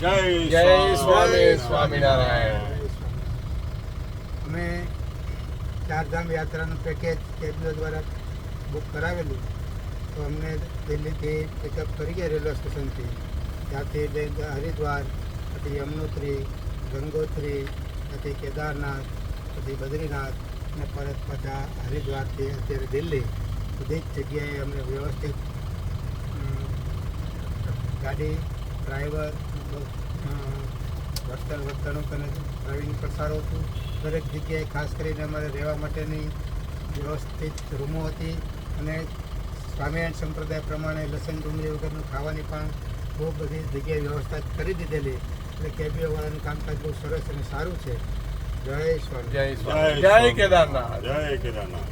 જય સ્વામી સ્વામિનારાયણ. અમે ચારધામ યાત્રાનું પેકેજ કેબીઓ દ્વારા બુક કરાવેલું, તો અમને દિલ્હીથી પિકઅપ કરી ગયા રેલવે સ્ટેશનથી. ત્યાંથી લઈને હરિદ્વાર, પછી યમનોત્રી, ગંગોત્રી, પછી કેદારનાથ, પછી બદ્રીનાથ અને પરત પાછા હરિદ્વારથી અત્યારે દિલ્હી. બધી જ જગ્યાએ અમને વ્યવસ્થિત ગાડી, ડ્રાઈવર, વર્તણૂક અને ડ્રાઇવિંગ પણ સારું હતું. દરેક જગ્યાએ ખાસ કરીને અમારે રહેવા માટેની વ્યવસ્થિત રૂમો હતી અને સ્વામિનારાયણ સંપ્રદાય પ્રમાણે લસણ ડુંગળી વગરનું ખાવાની પણ બહુ બધી જગ્યાએ વ્યવસ્થા કરી દીધેલી. એટલે કેબીઓવાળાનું કામકાજ બહુ સરસ અને સારું છે. જય સ્વામી. જય કેદારનાથ. જય કેદારનાથ.